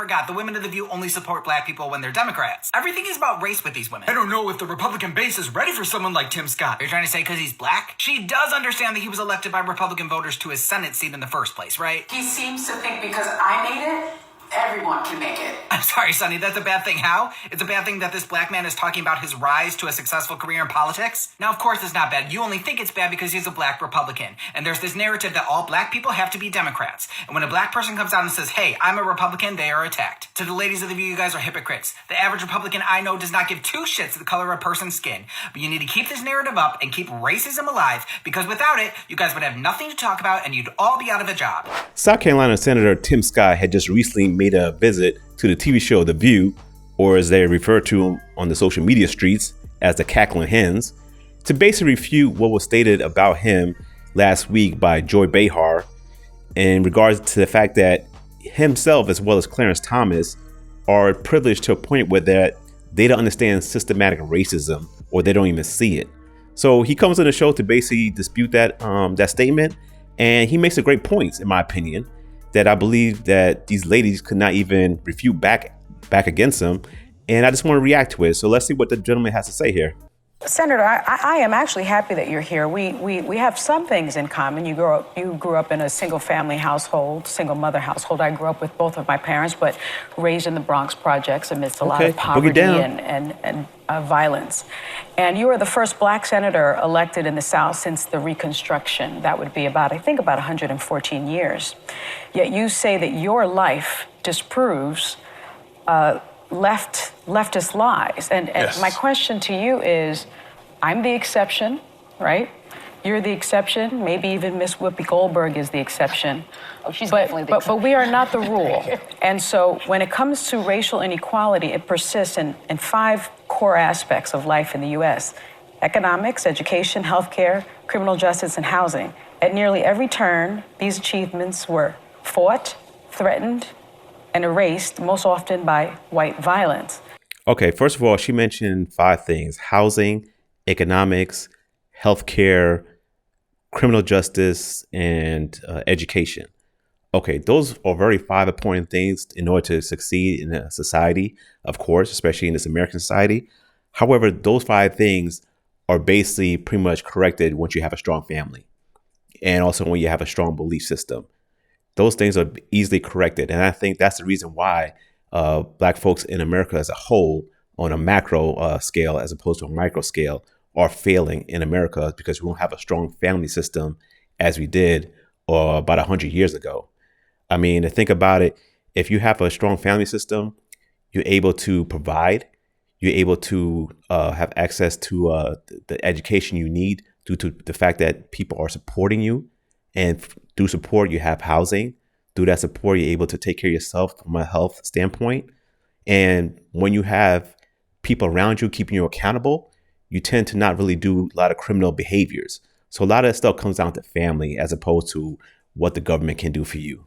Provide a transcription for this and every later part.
forgot. The women of The View only support black people when they're Democrats. Everything is about race with these women. I don't know if the Republican base is ready for someone like Tim Scott. You're trying to say because he's black? She does understand that he was elected by Republican voters to his Senate seat in the first place, right? He seems to think because I made it, everyone can make it. I'm sorry, Sonny, that's a bad thing. How? It's a bad thing that this black man is talking about his rise to a successful career in politics? Now, of course it's not bad. You only think it's bad because he's a black Republican. And there's this narrative that all black people have to be Democrats. And when a black person comes out and says, hey, I'm a Republican, they are attacked. To the ladies of The View, you guys are hypocrites. The average Republican I know does not give two shits the color of a person's skin. But you need to keep this narrative up and keep racism alive, because without it, you guys would have nothing to talk about and you'd all be out of a job. South Carolina Senator Tim Scott had just recently made a visit to the TV show The View, or as they refer to him on the social media streets as the Cackling Hens, to basically refute what was stated about him last week by Joy Behar in regards to the fact that himself, as well as Clarence Thomas, are privileged to a point where that they don't understand systematic racism, or they don't even see it. So he comes on the show to basically dispute that that statement, and he makes a great points, in my opinion, that I believe that these ladies could not even refute back against him. And I just want to react to it. So let's see what the gentleman has to say here. Senator, I am actually happy that you're here. We have some things in common. You grew up in a single family household, single mother household. I grew up with both of my parents, but raised in the Bronx projects amidst a lot of poverty and violence. And you were the first black senator elected in the South since the Reconstruction. That would be about 114 years. Yet you say that your life disproves leftist lies. And yes. My question to you is, I'm the exception, right? You're the exception. Maybe even Miss Whoopi Goldberg is the exception. Oh, she's definitely the exception. But we are not the rule. And so when it comes to racial inequality, it persists in 5 core aspects of life in the U.S. Economics, education, healthcare, criminal justice, and housing. At nearly every turn, these achievements were fought, threatened, and erased, most often by white violence. Okay, first of all, she mentioned 5 things: housing, economics, healthcare, criminal justice, and education. Okay, those are very 5 important things in order to succeed in a society, of course, especially in this American society. However, those 5 things are basically pretty much corrected once you have a strong family, and also when you have a strong belief system. Those things are easily corrected. And I think that's the reason why black folks in America as a whole, on a macro scale as opposed to a micro scale, are failing in America, because we don't have a strong family system as we did about 100 years ago. I mean, to think about it, if you have a strong family system, you're able to provide, you're able to have access to the education you need due to the fact that people are supporting you. And through support, you have housing. Through that support, you're able to take care of yourself from a health standpoint. And when you have people around you keeping you accountable, you tend to not really do a lot of criminal behaviors. So a lot of that stuff comes down to family as opposed to what the government can do for you.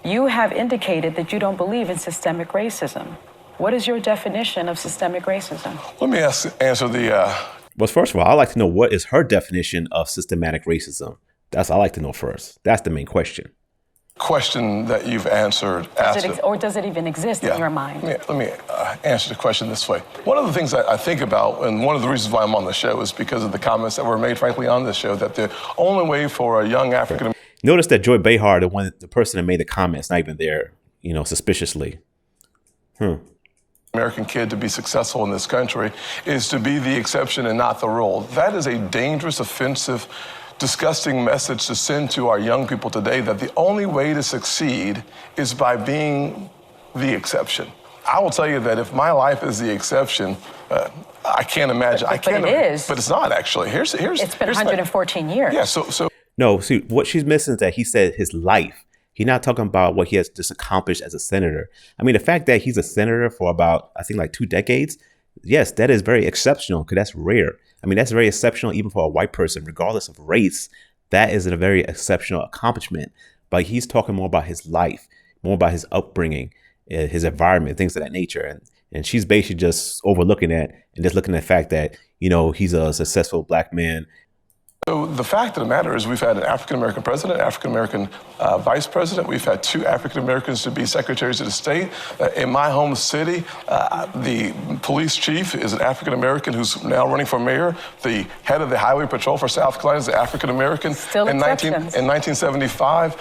You have indicated that you don't believe in systemic racism. What is your definition of systemic racism? Let me answer the... Well, first of all, I'd like to know what is her definition of systematic racism. That's what I'd like to know first. That's the main question. Question that you've answered. Or does it even exist in your mind? Let me answer the question this way. One of the things I think about, and one of the reasons why I'm on the show, is because of the comments that were made, frankly, on this show, that the only way for a young African... Notice that Joy Behar, the person that made the comments, not even there, suspiciously. American kid to be successful in this country is to be the exception and not the rule. That is a dangerous, offensive, disgusting message to send to our young people today, that the only way to succeed is by being the exception. I will tell you that if my life is the exception, I can't imagine. But it is. But it's not, actually. It's been 114 years. Yeah, so. No, see, what she's missing is that he said his life. He's not talking about what he has just accomplished as a senator. I mean, the fact that he's a senator for about, I think, like 2 decades, yes, that is very exceptional, because that's rare. I mean, that's very exceptional even for a white person, regardless of race. That is a very exceptional accomplishment. But he's talking more about his life, more about his upbringing, his environment, things of that nature. And she's basically just overlooking that and just looking at the fact that, he's a successful black man. So the fact of the matter is we've had an African-American president, African-American vice president. We've had 2 African-Americans to be secretaries of the state. In my home city, the police chief is an African-American who's now running for mayor. The head of the highway patrol for South Carolina is an African-American. Still exceptions. In 1975,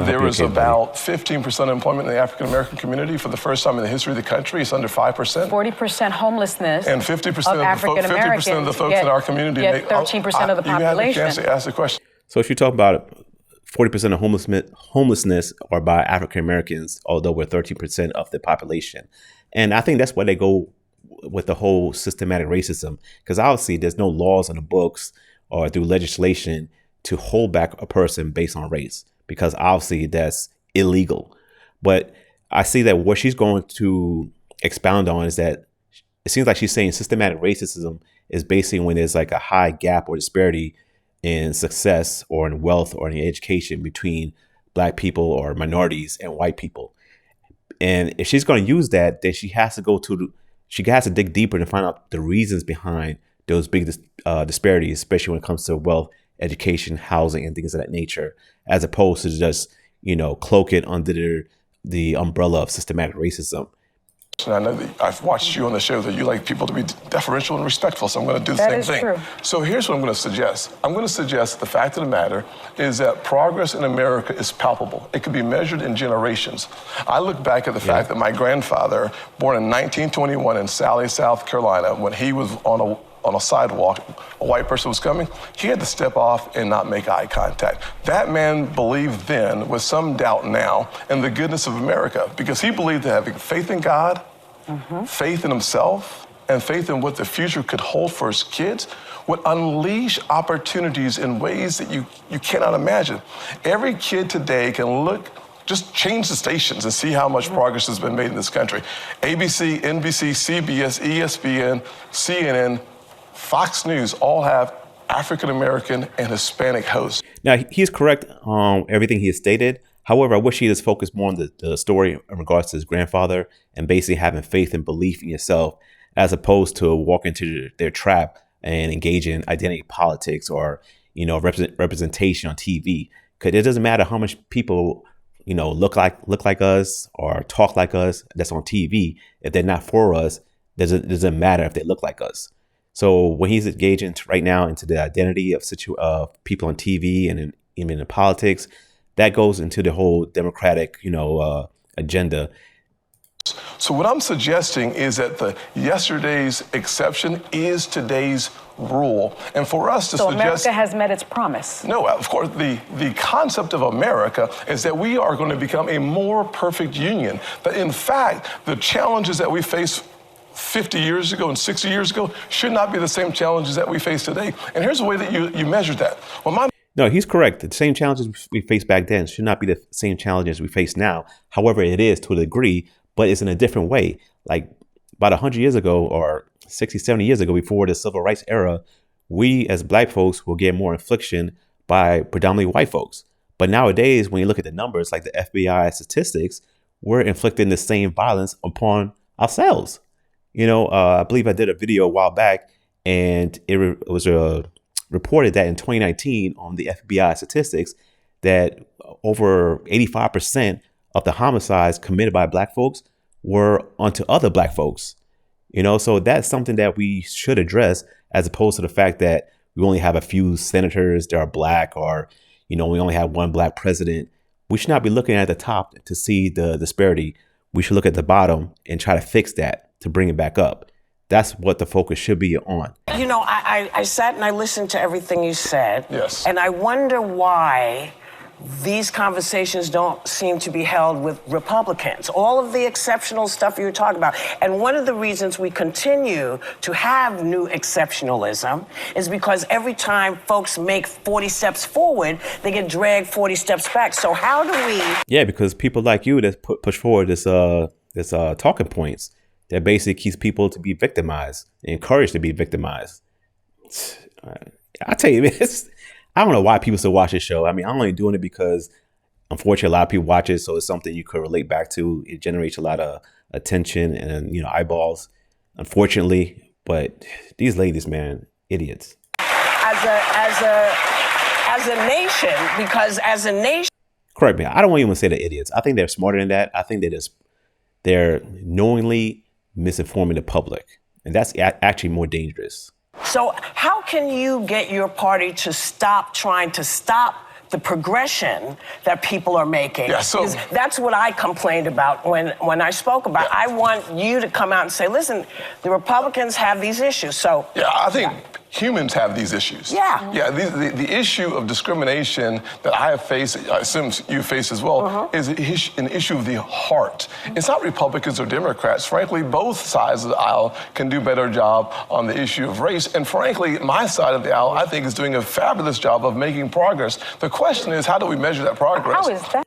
there was about 15% employment in the African-American community for the first time in the history of the country. It's under 5%. 40% homelessness. And 50% of African-Americans 50% of the folks in our community get 13% of the population. You have a chance to ask the question. So if you talk about 40% of homelessness are by African Americans, although we're 13% of the population. And I think that's why they go with the whole systematic racism, because obviously there's no laws in the books or through legislation to hold back a person based on race, because obviously that's illegal. But I see that what she's going to expound on is that it seems like she's saying systematic racism is basically when there's like a high gap or disparity in success or in wealth or in education between Black people or minorities and white people. And if she's going to use that, then she has to dig deeper to find out the reasons behind those big disparities, especially when it comes to wealth, education, housing, and things of that nature, as opposed to just, cloak it under the umbrella of systematic racism. And I know that I've watched you on the show that you like people to be deferential and respectful, so I'm going to do the same thing. True. So here's what I'm going to suggest. I'm going to suggest the fact of the matter is that progress in America is palpable. It can be measured in generations. I look back at the fact that my grandfather, born in 1921 in Sally, South Carolina, when he was on a sidewalk, a white person was coming, he had to step off and not make eye contact. That man believed then, with some doubt now, in the goodness of America, because he believed that having faith in God, faith in himself, and faith in what the future could hold for his kids would unleash opportunities in ways that you cannot imagine. Every kid today can just change the stations and see how much progress has been made in this country. ABC, NBC, CBS, ESPN, CNN, Fox News all have African-American and Hispanic hosts. Now, he's correct on everything he has stated. However, I wish he just focused more on the story in regards to his grandfather and basically having faith and belief in yourself, as opposed to walking into their trap and engage in identity politics or, representation on TV. Because it doesn't matter how much people, look like us or talk like us that's on TV. If they're not for us, it doesn't matter if they look like us. So when he's engaging right now into the identity of people on TV and even in politics, that goes into the whole democratic, agenda. So what I'm suggesting is that yesterday's exception is today's rule. And for us to suggest... America has met its promise. No, of course, the concept of America is that we are going to become a more perfect union. But in fact, the challenges that we face 50 years ago and 60 years ago should not be the same challenges that we face today. And here's the way that you measure that. No, he's correct. The same challenges we faced back then should not be the same challenges we face now. However, it is to a degree, but it's in a different way. Like about 100 years ago or 60, 70 years ago, before the civil rights era, we as Black folks will get more infliction by predominantly white folks. But nowadays, when you look at the numbers, like the FBI statistics, we're inflicting the same violence upon ourselves. I believe I did a video a while back, and it was reported that in 2019 on the FBI statistics that over 85% of the homicides committed by Black folks were onto other Black folks. So that's something that we should address, as opposed to the fact that we only have a few senators that are Black, or, we only have one Black president. We should not be looking at the top to see the disparity. We should look at the bottom and try to fix that, to bring it back up. That's what the focus should be on. I sat and I listened to everything you said. Yes. And I wonder why these conversations don't seem to be held with Republicans. All of the exceptional stuff you're talking about. And one of the reasons we continue to have new exceptionalism is because every time folks make 40 steps forward, they get dragged 40 steps back. So how do we... Yeah, because people like you that push forward this talking points that basically keeps people to be victimized, encouraged to be victimized. I tell you, I don't know why people still watch this show. I mean, I'm only doing it because, unfortunately, a lot of people watch it, so it's something you could relate back to. It generates a lot of attention and eyeballs, unfortunately. But these ladies, man, idiots. As as a nation, because as a nation. Correct me. I don't even say they're idiots. I think they're smarter than that. I think they're knowingly misinforming the public, and that's actually more dangerous. So how can you get your party to stop trying to stop the progression that people are making? Yeah, so that's what I complained about when I spoke about. I want you to come out and say, listen, the Republicans have these issues. So yeah, I think humans have these issues. Yeah. Yeah, the issue of discrimination that I have faced, I assume you face as well, is an issue of the heart. It's not Republicans or Democrats. Frankly, both sides of the aisle can do a better job on the issue of race. And frankly, my side of the aisle, I think, is doing a fabulous job of making progress. The question is, how do we measure that progress? How is that?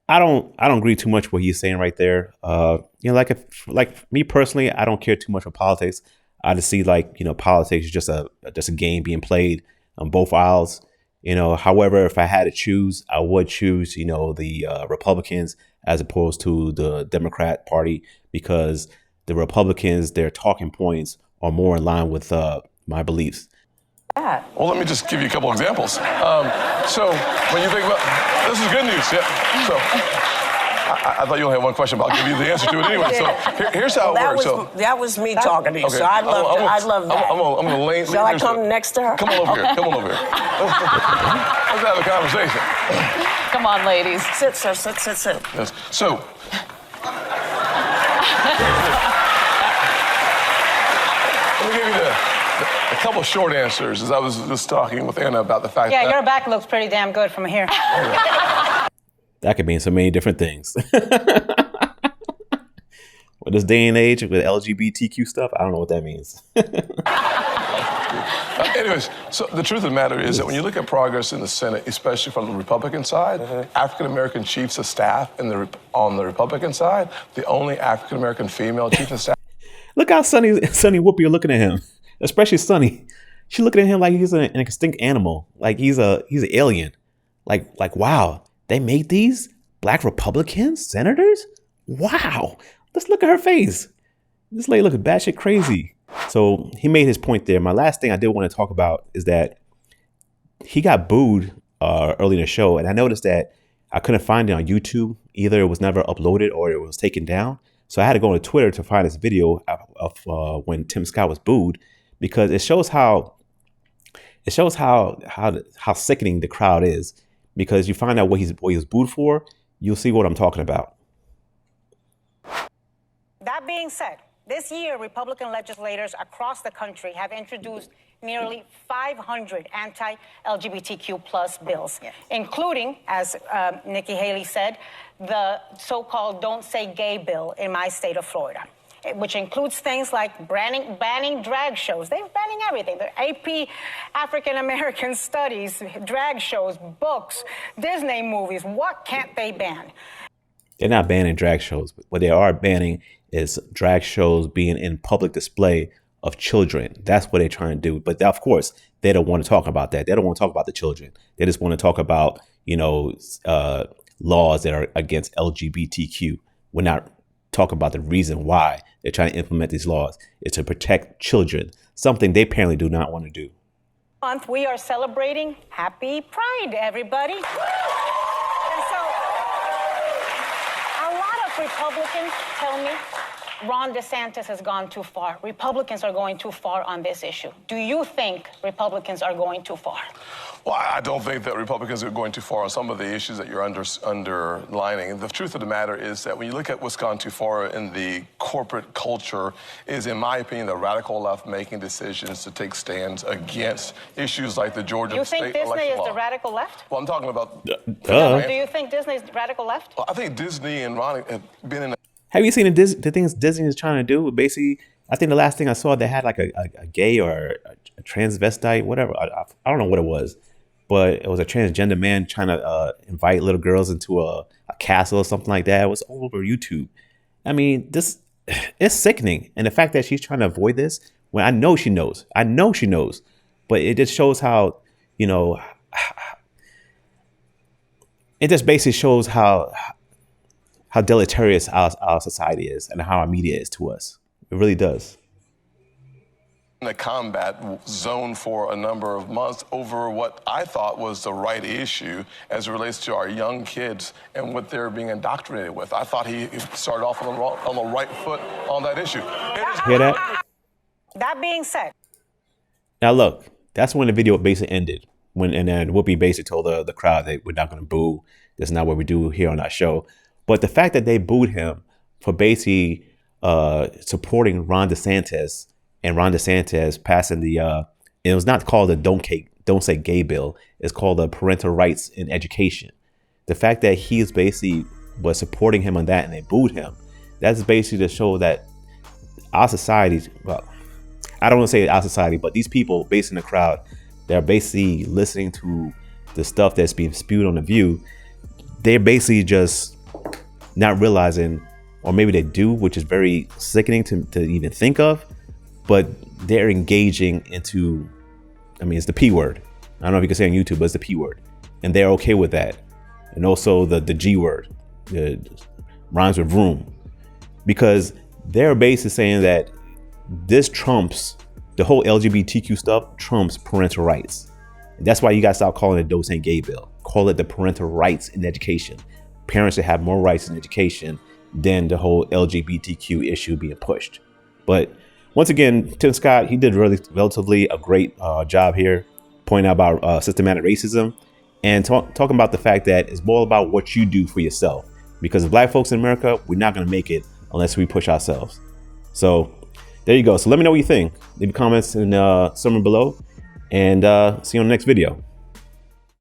I don't agree too much what he's saying right there. Like me personally, I don't care too much for politics. I just see politics is just a game being played on both aisles. However, if I had to choose, I would choose the Republicans as opposed to the Democrat Party, because the Republicans, their talking points are more in line with my beliefs. Well, let me just give you a couple examples. So when you think about, this is good news, yeah. So I thought you only had one question, but I'll give you the answer to it anyway. So here's how it works. That was me talking to you, okay. So I'd love that. I'm gonna lay. Shall I come next to her? Come on over here. Come on over here. Let's have a conversation. Come on, ladies. Sit, sir. Sit. Yes. So. Let me give you a couple short answers, as I was just talking with Anna about the fact that... Yeah, your back looks pretty damn good from here. That could mean so many different things. With this day and age, with LGBTQ stuff, I don't know what that means. Anyways, so the truth of the matter is that when you look at progress in the Senate, especially from the Republican side, African-American chiefs of staff on the Republican side, the only African-American female chief of staff... Look how Sonny Whoopi are looking at him. Especially Sonny. She's looking at him like he's an extinct animal. Like he's an alien. Like wow, they made these black Republican senators? Wow. Let's look at her face. This lady looking batshit crazy. So he made his point there. My last thing I did want to talk about is that he got booed early in the show, and I noticed that I couldn't find it on YouTube. Either it was never uploaded or it was taken down. So I had to go on Twitter to find this video of when Tim Scott was booed, because it shows how sickening the crowd is. Because you find out what he was booed for, you'll see what I'm talking about. That being said, this year, Republican legislators across the country have introduced nearly 500 anti-LGBTQ plus bills, including, as Nikki Haley said, the so-called Don't Say Gay bill in my state of Florida, which includes things like banning drag shows. They're banning everything. The AP African American Studies, drag shows, books, Disney movies. What can't they ban? They're not banning drag shows. What they are banning is drag shows being in public display of children. That's what they're trying to do. But of course, they don't want to talk about that. They don't want to talk about the children. They just want to talk about, laws that are against LGBTQ. We're not talking about the reason why they're trying to implement these laws. It's to protect children, something they apparently do not want to do. Month we are celebrating Happy Pride, everybody. And so a lot of Republicans tell me Ron DeSantis has gone too far. Republicans are going too far on this issue. Do you think Republicans are going too far? Well, I don't think that Republicans are going too far on some of the issues that you're underlining. And the truth of the matter is that when you look at what's gone too far in the corporate culture is, in my opinion, the radical left making decisions to take stands against issues like the Georgia state election law. You think Disney is the radical left? Well, I'm talking about... Do you think Disney is radical left? Well, I think Disney and Ronnie have been in... Have you seen the things Disney is trying to do? Basically, I think the last thing I saw, they had like a gay or a transvestite, whatever. I don't know what it was, but it was a transgender man trying to invite little girls into a castle or something like that. It was all over YouTube. I mean, it's sickening. And the fact that she's trying to avoid this, when I know she knows, but it just shows how, it just basically shows how deleterious our society is and how our media is to us. It really does. in a combat zone for a number of months over what I thought was the right issue as it relates to our young kids and what they're being indoctrinated with. I thought he started off on the right foot on that issue. Hear that? That being said. Now look, that's when the video basically ended. And then Whoopi basically told the crowd that we're not going to boo. That's not what we do here on our show. But the fact that they booed him for basically supporting Ron DeSantis and Ron DeSantis passing it was not called the Don't Say Gay bill. It's called the Parental Rights in Education. The fact that he's basically was supporting him on that and they booed him, that's basically to show that our society, well, I don't want to say our society, but these people based in the crowd, they're basically listening to the stuff that's being spewed on The View. They're basically just not realizing, or maybe they do, which is very sickening to even think of, but they're engaging into, I mean, it's the P word. I don't know if you can say on YouTube, but it's the P word. And they're okay with that. And also the G word, rhymes with vroom. Because they're basically saying that this trumps, the whole LGBTQ stuff trumps parental rights. And that's why you guys stop calling it Don't Say Gay bill. Call it the Parental Rights in Education. Parents should have more rights in education than the whole LGBTQ issue being pushed. But once again, Tim Scott, he did relatively a great job here, pointing out about systematic racism and talking about the fact that it's more about what you do for yourself. Because as Black folks in America, we're not going to make it unless we push ourselves. So there you go. So let me know what you think. Leave comments in somewhere below, and see you on the next video.